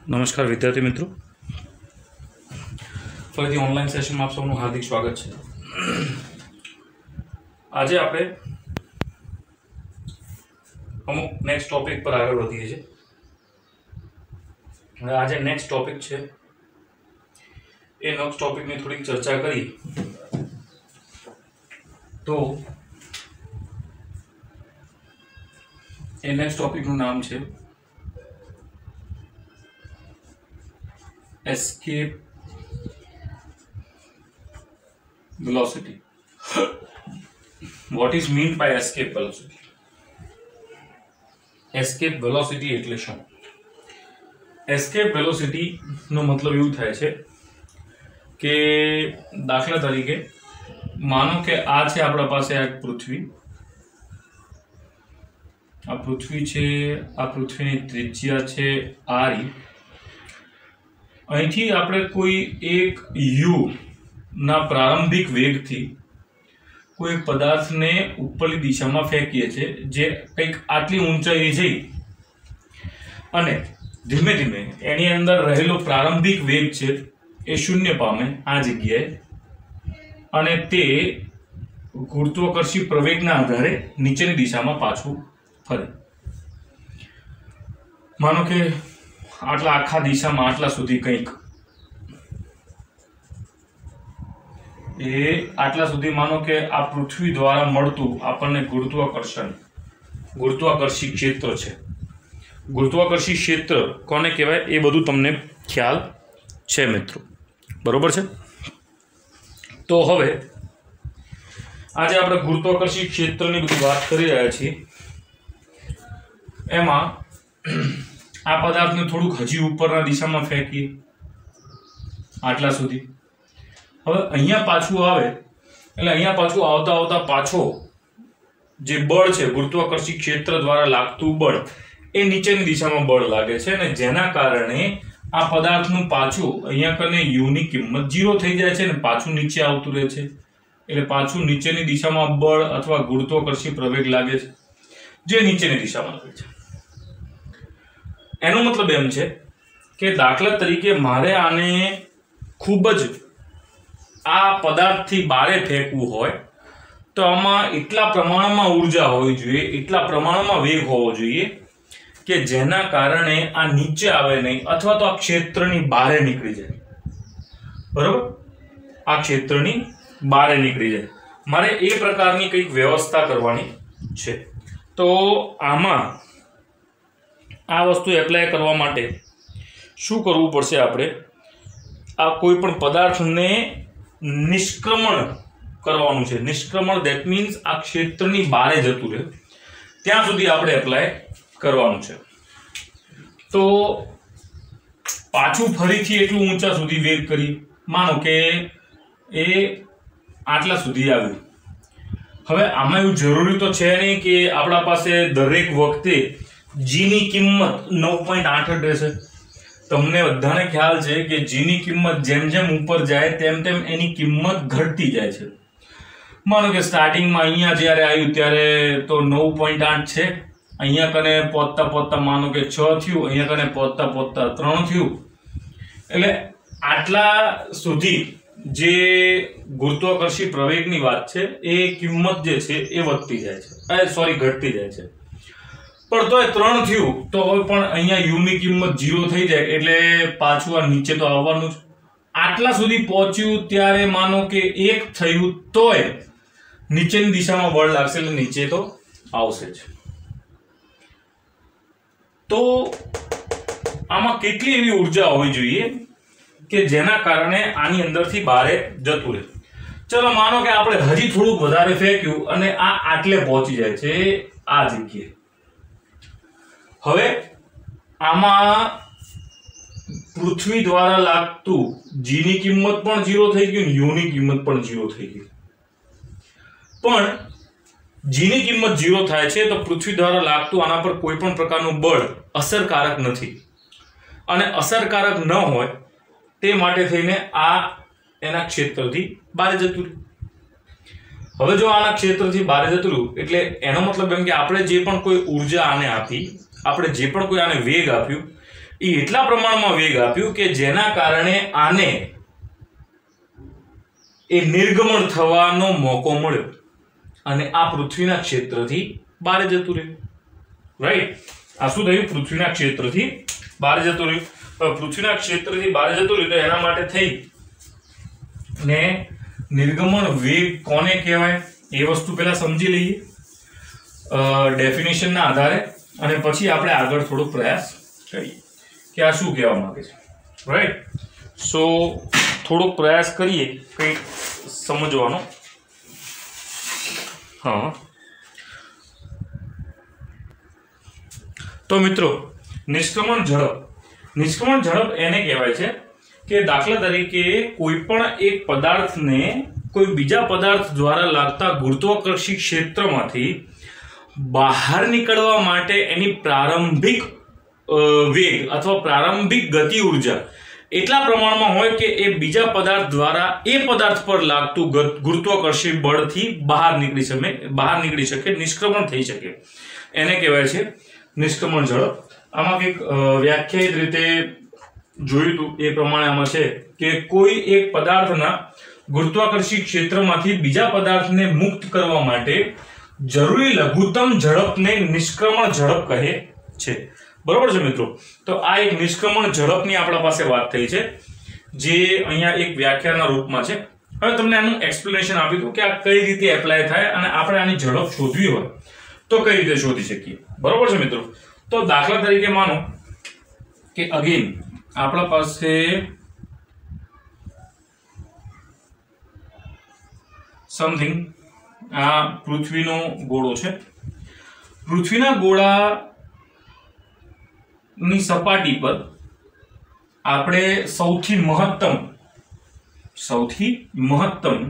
નમસ્કાર વિદ્યાર્થી મિત્રો, ફરીથી ઓનલાઈન સેશનમાં આપ સૌનું હાર્દિક સ્વાગત છે. આજે આપણે અમુક નેક્સ્ટ ટોપિક પર આગળ વધીએ છીએ. હવે આજે નેક્સ્ટ ટોપિક છે એ નેક્સ્ટ ટોપિકની થોડીક ચર્ચા કરી તો એ નેક્સ્ટ ટોપિકનું નામ છે escape velocity. What is meant by escape velocity? Escape velocity એટલે શું? Escape velocity નો મતલબ એવું થાય છે કે દાખલા તરીકે માનો કે આ છે આપણા પાસે આ પૃથ્વી, આ પૃથ્વી છે, આ પૃથ્વીની ત્રિજ્યા છે r. અહીંથી આપણે કોઈ એક u ના પ્રારંભિક વેગથી કોઈ પદાર્થને ઉપરની દિશામાં ફેંકીએ છીએ, જે કંઈક આટલી ઊંચાઈએ જઈ અને ધીમે ધીમે એની અંદર રહેલો પ્રારંભિક વેગ છે એ શૂન્ય પામે આ જગ્યાએ, અને તે ગુરુત્વાકર્ષી પ્રવેગના આધારે નીચેની દિશામાં પાછું ફરે. માનો કે આટલા આખા દિશામાં આટલા સુધી કંઈક આટલા સુધી માનો કે આ પૃથ્વી દ્વારા મળતું આપણને ગુરુત્વાકર્ષી ક્ષેત્ર છે. ગુરુત્વાકર્ષી ક્ષેત્ર કોને કહેવાય એ બધું તમને ખ્યાલ છે મિત્રો, બરોબર છે? તો હવે આજે આપણે ગુરુત્વાકર્ષી ક્ષેત્રની બધી વાત કરી રહ્યા છીએ. એમાં આ પદાર્થને થોડુંક હજી ઉપરના દિશામાં ફેંકીએ આટલા સુધી. હવે અહીંયા પાછું આવે એટલે અહીંયા પાછું આવતા આવતા પાછો જે બળ છે ગુરુત્વાકર્ષી ક્ષેત્ર દ્વારા લાગતું બળ એ નીચેની દિશામાં બળ લાગે છે, અને જેના કારણે આ પદાર્થનું પાછું અહીંયા કને યુની કિંમત 0 થઈ જાય છે અને પાછું નીચે આવતું રહે છે. એટલે પાછું નીચેની દિશામાં બળ અથવા ગુરુત્વાકર્ષી પ્રવેગ લાગે છે જે નીચેની દિશામાં લાગે છે. એનો મતલબ એમ છે કે દાખલા તરીકે મારે આને ખૂબ જ આ પદાર્થથી બારે ફેંકવું હોય તો આમાં એટલા પ્રમાણમાં ઉર્જા હોવી જોઈએ, એટલા પ્રમાણમાં વેગ હોવો જોઈએ કે જેના કારણે આ નીચે આવે નહીં અથવા તો આ ક્ષેત્રની બારે નીકળી જાય. બરોબર? આ ક્ષેત્રની બારે નીકળી જાય. મારે એ પ્રકારની કંઈક વ્યવસ્થા કરવાની છે. તો આમાં આ વસ્તુ એપ્લાય કરવા માટે શું કરવું પડશે? આપણે આ કોઈ પણ પદાર્થને નિષ્ક્રમણ કરવાનું છે. નિષ્ક્રમણ ધેટ મીન્સ આ ક્ષેત્રની બહાર જતું રહે ત્યાં સુધી આપણે એપ્લાય કરવાનું છે. તો પાછું ફરીથી એટલું ઊંચા સુધી વેગ કરી, માનો કે એ આટલા સુધી આવ્યું. હવે આમાં એવું જરૂરી તો છે નહીં કે આપણા પાસે દરેક વખતે જીની કિંમત 9.8 રહેશે. તમને બધાને ખ્યાલ છે કે જીની કિંમત જેમ જેમ ઉપર જાય તેમ તેમ એની કિંમત ઘટતી જાય છે. માનો કે સ્ટાર્ટિંગમાં અહીંયા જ્યારે આવ્યું ત્યારે તો 9.8 છે, અહીંયા કને પહોંચતા પહોંચતા માનો કે 6 થયું, અહીંયા કને પહોંચતા પહોંચતા 3 થયું. એટલે આટલા સુધી જે ગુરુત્વાકર્ષી પ્રવેગની વાત છે એ કિંમત જે છે એ વધતી જાય છે, ઘટતી જાય છે. પણ તો એ 3 થયું તો હવે પણ અહીંયા યુ ની કિંમત 0 થઈ જાય એટલે પાછું આ નીચે તો આવવાનું જ. આટલા સુધી પહોંચ્યું ત્યારે માનો કે 1 થયું તોય નીચેની દિશામાં બળ લાગશે એટલે નીચે તો આવશે જ. તો આમાં કેટલી એવી ઉર્જા હોવી જોઈએ કે જેના કારણે આની અંદરથી બહાર જતું રહે. ચલો માનો કે આપણે હજી થોડુંક વધારે ફેંક્યું અને આ આટલે પહોંચી જાય છે આ જગ્યાએ. હવે આમાં પૃથ્વી દ્વારા લાગતું જી ની કિંમત પણ 0 થઈ ગયું, યુ ની કિંમત પણ 0 થઈ ગઈ. પણ જી ની કિંમત 0 થાય છે તો પૃથ્વી દ્વારા લાગતું આના પર કોઈ પણ પ્રકારનું બળ અસરકારક નથી, અને અસરકારક ન હોય તે માટે થઈને આ એના ક્ષેત્રથી બહાર જતું રહ્યું. હવે જો આના ક્ષેત્રથી બહાર જતું રહ્યું એટલે એનો મતલબ એમ કે આપણે જે પણ કોઈ ઉર્જા આને આપી, આપણે જે પણ કોઈ આને વેગ આપ્યું એ એટલા પ્રમાણમાં વેગ આપ્યું કે જેના કારણે આને એ નિર્ગમન થવાનો મોકો મળ્યો અને આ પૃથ્વીના ક્ષેત્રથી બહાર જતું રહ્યું. રાઈટ, આ શું થયું? પૃથ્વીના ક્ષેત્રથી બહાર જતું રહ્યું. પૃથ્વીના ક્ષેત્રથી બહાર જતું રહ્યું તો એના માટે થઈ ને નિર્ગમન વેગ કોને કહેવાય એ વસ્તુ પહેલા સમજી લઈએ ડેફિનેશનના આધારે, અને પછી આપણે આગળ થોડો પ્રયાસ કરીએ કે આ શું કહેવા માંગે છે. રાઈટ, સો થોડોક પ્રયાસ કરીએ કંઈક સમજવાનો. હા, તો મિત્રો, નિષ્ક્રમણ ઝડપ એને કહેવાય છે કે દાખલા તરીકે કોઈ પણ એક પદાર્થને કોઈ બીજા પદાર્થ દ્વારા લાગતા ગુરુત્વાકર્ષી ક્ષેત્રમાંથી બહાર નીકળવા માટે એની પ્રારંભિક વેગ અથવા પ્રારંભિક ગતિ ઉર્જા એટલા પ્રમાણમાં હોય કે એ બીજા પદાર્થ દ્વારા એ પદાર્થ પર લાગતું ગુરુત્વાકર્ષી બળથી બહાર નીકળી શકે, નિષ્ક્રમણ થઈ શકે. એને કહેવાય છે નિષ્ક્રમણ ઝડપ. આમાં કંઈક વ્યાખ્યાયિત રીતે જોયું હતું એ પ્રમાણે આમાં છે કે કોઈ એક પદાર્થના ગુરુત્વાકર્ષી ક્ષેત્રમાંથી બીજા પદાર્થને મુક્ત કરવા માટે જરૂરી લઘુત્તમ ઝડપને નિષ્ક્રમણ ઝડપ કહે છે. બરોબર છે મિત્રો? તો આ એક નિષ્ક્રમણ ઝડપની આપણા પાસે વાત થઈ છે જે અહીંયા એક વ્યાખ્યાના રૂપમાં છે. હવે તમને આનું એક્સપ્લેનેશન આપ્યું હતું કે આ કઈ રીતે એપ્લાય થાય અને આપણે આની ઝડપ શોધવી હોય તો કઈ રીતે શોધી શકીએ. બરોબર છે મિત્રો? તો દાખલા તરીકે માનો કે અગેન આપણા પાસે સમથિંગ આ પૃથ્વીનો ગોળો છે. પૃથ્વીના ગોળાની સપાટી પર આપણે સૌથી મહત્તમ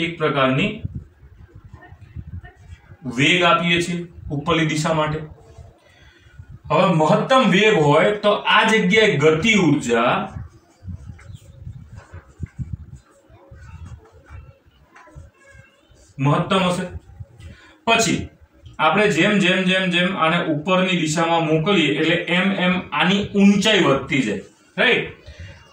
એક પ્રકારની વેગ આપીએ છીએ ઉપરની દિશા માટે. હવે મહત્તમ વેગ હોય તો આ જગ્યાએ ગતિ ઉર્જા મહત્તમ હશે. પછી આપણે જેમ આને ઉપરની દિશામાં મોકલીએ એટલે એમ આની ઊંચાઈ વધતી જાય. રાઈટ,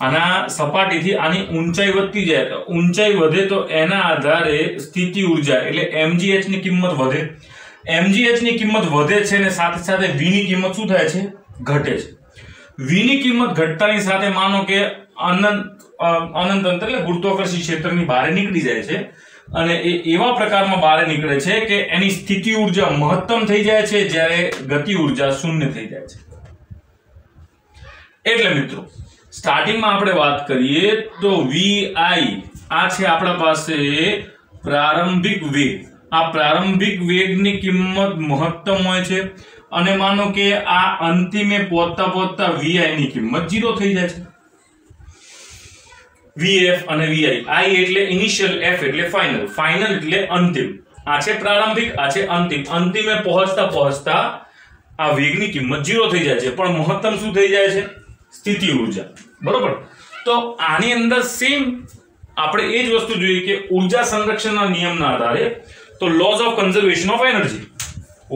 આના સપાટીથી આની ઊંચાઈ વધતી જાય તો ઊંચાઈ વધે તો એના આધારે સ્થિતિ ઉર્જા એટલે mgh ની કિંમત વધે. mgh ની કિંમત વધે છે અને સાથે સાથે v ની કિંમત શું થાય છે? ઘટે છે. v ની કિંમત ઘટતાની સાથે માનો કે અનંત અંતર એટલે ગુરુત્વાકર્ષી ક્ષેત્રની બહાર નીકળી જાય છે અને એ એવા પ્રકારમાં બહાર નીકળે છે કે એની સ્થિતિ ઉર્જા મહત્તમ થઈ જાય છે જ્યારે ગતિ ઉર્જા શૂન્ય થઈ જાય છે. એટલે મિત્રો સ્ટાર્ટિંગમાં આપણે વાત કરીએ તો vi આ છે આપણા પાસે પ્રારંભિક વેગ. આ પ્રારંભિક વેગની કિંમત મહત્તમ હોય છે અને માનો કે આ અંતિમે પહોંચતા vi ની કિંમત 0 થઈ જાય છે. vf અને vi, i એટલે ઇનિશિયલ, f એટલે ફાઇનલ એટલે અંતિમ. આ છે પ્રારંભિક, આ છે અંતિમ. અંતિમે પહોંચતા આ વેગની કિંમત 0 થઈ જાય છે પણ મહત્તમ શું થઈ જાય છે? સ્થિતિ ઉર્જા. બરોબર? તો આની અંદર સેમ આપણે એ જ વસ્તુ જોઈએ કે ઉર્જા સંરક્ષણના નિયમના આધારે તો lose of conservation of energy,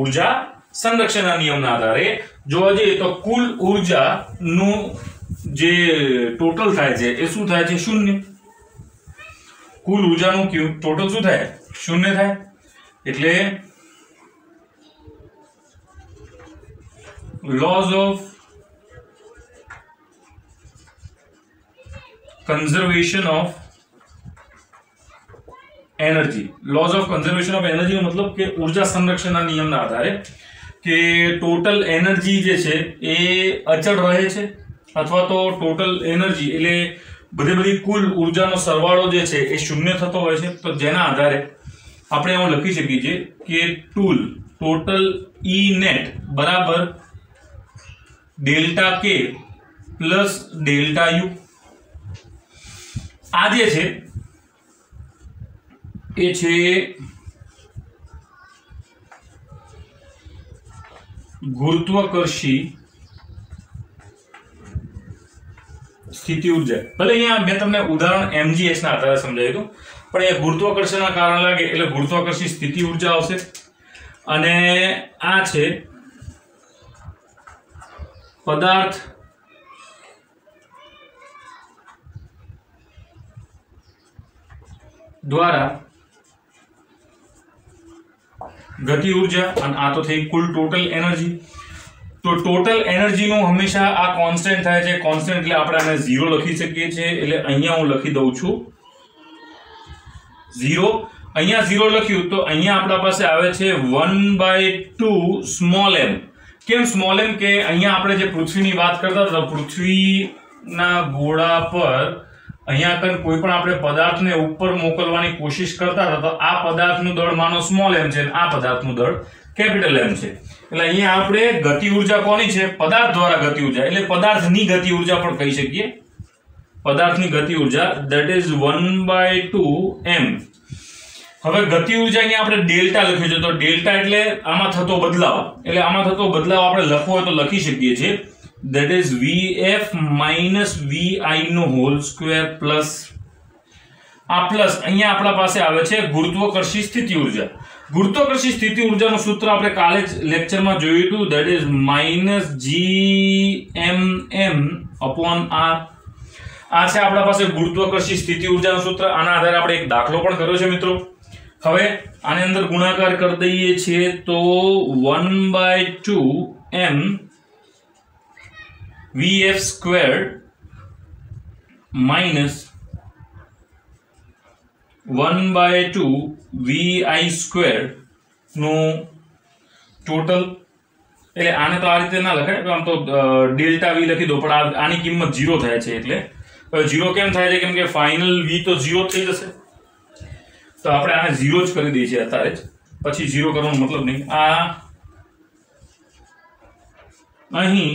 ઉર્જા સંરક્ષણના નિયમના આધારે જોવા જઈએ તો કુલ ઉર્જાનું જે ટોટલ થાય છે એ શું થાય છે? શૂન્ય. કુલ ઉર્જાનું ટોટલ શું થાય? શૂન્ય થાય. એટલે laws of conservation of energy. Laws of conservation of energy નો મતલબ કે ઉર્જા સંરક્ષણના નિયમના આધારે કે ટોટલ એનર્જી જે છે એ અચળ રહે છે અથવા તો ટોટલ એનર્જી એટલે બધી કુલ ઉર્જાનો સરવાળો જે છે એ શૂન્ય થતો હોય છે. તો જેના આધારે આપણે એમાં લખી શકીએ છીએ કે ટોટલ E net બરાબર ડેલ્ટા કે પ્લસ ડેલ્ટા યુ. આ જે છે એ છે ગુરુત્વાકર્ષી સ્થિતિ ઉર્જા. ભલે અહીંયા મેં તમને ઉદાહરણ mgh ના આધારે સમજાવ્યું હતું પણ એ ગુરુત્વાકર્ષણના કારણે લાગે એટલે ગુરુત્વાકર્ષી સ્થિતિ ઉર્જા આવશે. અને આ છે પદાર્થ દ્વારા ગતિ ઉર્જા અને આ તો થઈ કુલ ટોટલ એનર્જી. તો ટોટલ એનર્જી નું હંમેશા આ કોન્સ્ટન્ટ થાય છે. કોન્સ્ટન્ટ એટલે આપણે આને 0 લખી શકીએ છીએ. એટલે અહીંયા હું લખી દઉં છું 0. અહીંયા 0 લખ્યું તો અહીંયા આપણા પાસે આવે છે 1/2 સ્મોલ m. કેમ સ્મોલ m? કે અહીંયા આપણે જે પૃથ્વીની વાત કરતા હતા, પૃથ્વીના ગોળા પર અહીંયા કન કોઈ પણ આપણે પદાર્થને ઉપર મોકલવાની કોશિશ કરતા હતા તો આ પદાર્થનું દળ માનો સ્મોલ m છે અને આ પદાર્થનું દળ કેપિટલ M છે. એટલે અહીંયા આપણે ગતિ ઉર્જા કોની છે? પદાર્થ દ્વારા ગતિ ઉર્જા, એટલે પદાર્થની ગતિ ઉર્જા પણ કહી શકીએ. પદાર્થની ગતિ ઉર્જા that is 1/2 m. હવે ગતિ ઉર્જા અહીંયા આપણે ડેલ્ટા લખ્યું છે. તો ડેલ્ટા એટલે આમાં થતો બદલાવ. એટલે આમાં થતો બદલાવ આપણે લખવો હોય તો લખી શકીએ છીએ that is vf minus vi નો હોલ સ્ક્વેર પ્લસ આ પ્લસ અહીંયા આપણા પાસે આવે છે ગુરુત્વાકર્ષી સ્થિતિ ઉર્જા. ગુરુત્વાકર્ષી સ્થિતિ ઉર્જાનું સૂત્ર આપણે કાલે જ લેક્ચરમાં જોયું હતું that is -gmm/r. આ છે આપણા પાસે ગુરુત્વાકર્ષી સ્થિતિ ઉર્જાનું સૂત્ર. આના આધારે આપણે એક દાખલો પણ કર્યો છે મિત્રો. હવે આની અંદર ગુણાકાર કરી દઈએ છીએ તો 1/2 m vf squared minus 1/2 vi squared નું ટોટલ. એટલે આને તો આ રીતે ના લખાય, આમ તો ડેલ્ટા v લખી દો, પણ આની કિંમત 0 થાય છે. એટલે હવે 0 કેમ થાય છે? કેમ કે ફાઇનલ v તો 0 થઈ જશે. તો આપણે આને 0 જ કરી દઈએ છીએ અત્યારે જ, પછી 0 કરવાનો મતલબ નહીં. આ અહીં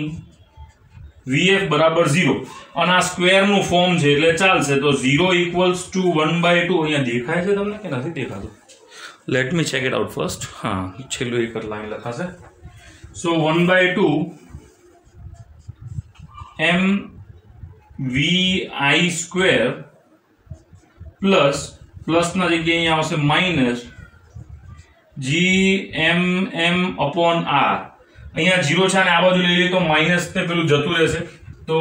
vf બરાબર 0 અને આ સ્ક્વેર નું ફોર્મ છે એટલે ચાલશે. તો 0 equals to 1/2. અહીંયા દેખાય છે તમને કે નથી દેખાતું? Let me check it out first. હા, છેલ્લું એક લાઈન લખાશે. સો 1/2 m vi સ્ક્વેર પ્લસ પ્લસના જગ્યાએ અહીંયા આવશે માઇનસ gmm/r. અહીંયા 0 છે અને આ બાજુ લઈ લઈએ તો માઇનસ ને પેલું જતું રહેશે. તો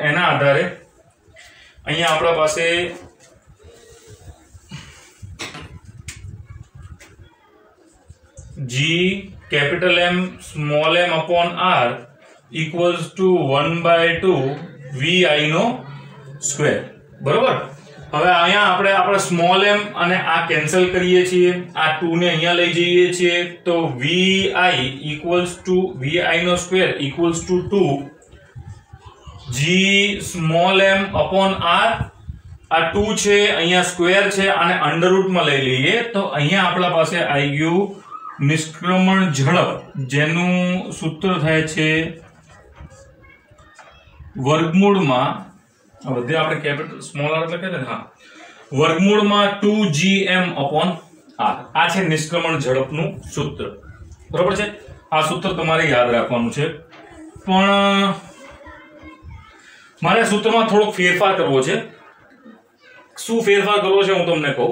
એના આધારે અહીંયા આપણા પાસે g capital M small m/r equals to 1/2 vi નો સ્ક્વેર. બરોબર. હવે અહીંયા આપણે સ્મોલ m અને આ કેન્સલ કરીએ છીએ, આ 2 ને અહીંયા લઈ જઈએ છીએ તો vi equals to vi નો square equals to 2 g small m/r. આ 2 છે, અહીંયા સ્ક્વેર છે અને અંડરરૂટ માં લઈ લઈએ તો અહીંયા આપણા પાસે આવી ગયું નિષ્ક્રમણ ઝડપ, જેનું સૂત્ર થાય છે વર્ગમૂળમાં વધે આપણે કેપિટલ સ્મોલ r એટલે કે હા વર્ગમૂળમાં 2gm/r. આ છે નિષ્ક્રમણ ઝડપનું સૂત્ર. બરોબર છે. આ સૂત્ર તમારે યાદ રાખવાનું છે. પણ મારે સૂત્રમાં થોડોક ફેરફાર કરવો છે. શું ફેરફાર કરવો છે હું તમને કહું.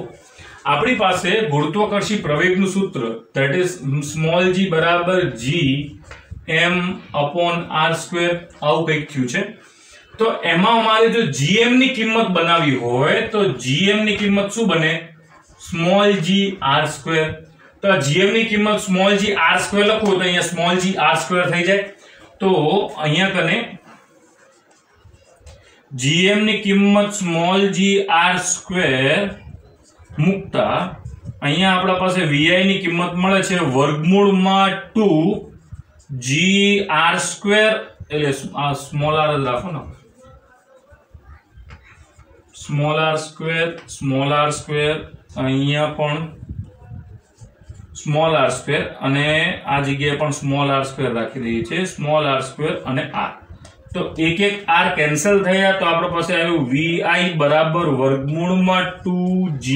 આપણી પાસે ગુરુત્વાકર્ષી પ્રવેગનું સૂત્ર that is સ્મોલ g બરાબર gm/r². આવું કંઈક થયું છે. તો એમાં અમારે જો gm ની કિંમત બનાવવી હોય તો gm ની કિંમત શું બને? Small g r². તો આ gm ની કિંમત સ્મોલ g r² લખો તો અહીંયા સ્મોલ g r² થઈ જાય. તો અહીંયા કને gm ની કિંમત સ્મોલ g r² મુકતા અહીંયા આપણા પાસે vi ની કિંમત મળે છે વર્ગમૂળમાં 2 g r². એટલે આ સ્મોલ r જ રાખો ને, સ્મોલ r², અહીંયા પણ સ્મોલ r² અને આ જગ્યાએ પણ સ્મોલ r² રાખી દઈએ છીએ. સ્મોલ r² અને r તો એક એક r કેન્સલ થયા તો આપણા પાસે આવ્યું vi બરાબર વર્ગમૂળમાં 2g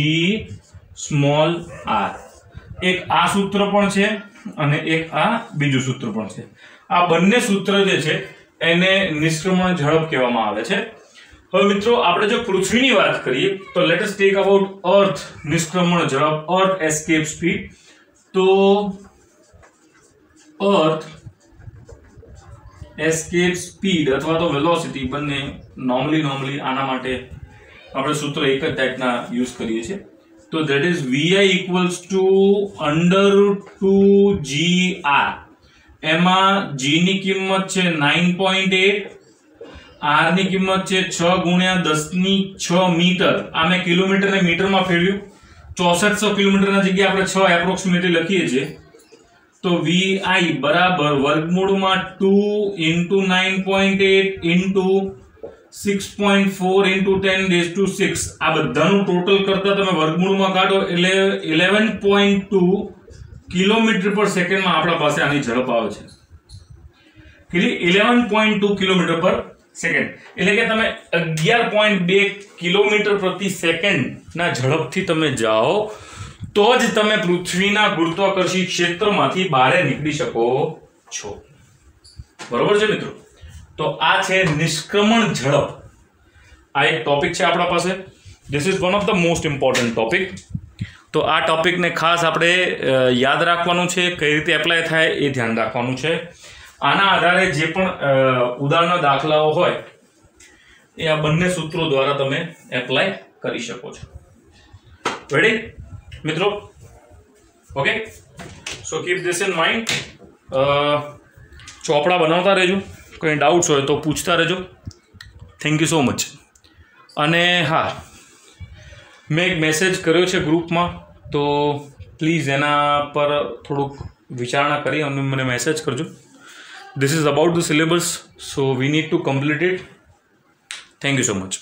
સ્મોલ r. એક આ સૂત્ર પણ છે અને એક આ બીજું સૂત્ર પણ છે. આ બંને સૂત્ર જે છે એને નિષ્ક્રમણ ઝડપ કહેવામાં આવે છે. હવે મિત્રો આપણે જો પૃથ્વીની વાત કરીએ તો લેટ અસ ટેક અબાઉટ અર્થ નિષ્ક્રમણ ઝડપ, અર્થ એસ્કેપ સ્પીડ. તો અર્થ એસ્કેપ સ્પીડ અથવા તો વેલોસિટી બંને નોર્મલી આના માટે આપણે સૂત્ર એક જ ટાઈપના યુઝ કરીએ છીએ. તો that is VI equals to √2GR. એમાં G ની કિંમત છે 9.8, R ની કિંમત છે 6 × 10⁶ મીટર. આ મેં કિલોમીટર ને મીટરમાં ફેરવ્યું. 6400 કિલોમીટરના જગ્યાએ આપણે 6 એપ્રોક્સિમેટલી લખીએ છીએ. તો VI બરાબર વર્ગમૂળમાં 2 × 9.8 × 6.4 × 10⁶. આ બધાનું ટોટલ કરતા તમે વર્ગમૂળમાં કાઢો એટલે 11.2 કિલોમીટર પર સેકન્ડમાં આપણા પાસે આની ઝડપ આવે છે. કેટલી? 11.2 કિલોમીટર પર સેકન્ડ. એટલે કે તમે 11.2 કિલોમીટર પ્રતિ સેકન્ડ ના ઝડપથી તમે જાઓ તો જ તમે પૃથ્વીના ગુરુત્વાકર્ષી ક્ષેત્રમાંથી બહાર નીકળી શકો છો. બરોબર છે મિત્રો? તો આ છે નિષ્ક્રમણ ઝડપ. આ એક ટોપિક છે આપણા પાસે. This is one of the most important topic. તો આ ટોપિકને ખાસ આપણે યાદ રાખવાનું છે. કઈ રીતે એપ્લાય થાય એ ધ્યાન રાખવાનું છે. આના આધારે જે પણ ઉદાહરણના દાખલાઓ હોય એ આ બંને સૂત્રો દ્વારા તમે એપ્લાય કરી શકો છો. રેડી મિત્રો? Okay, so keep this in mind. ચોપડા બનાવતા રહેજો. કંઈ ડાઉટ્સ હોય તો પૂછતા રહેજો. Thank you so much. અને હા, મેં એક મેસેજ કર્યો છે ગ્રુપમાં, તો પ્લીઝ એના પર થોડુંક વિચારણા કરી અને મને મેસેજ કરજો. This is about the syllabus, so we need to complete it. Thank you so much.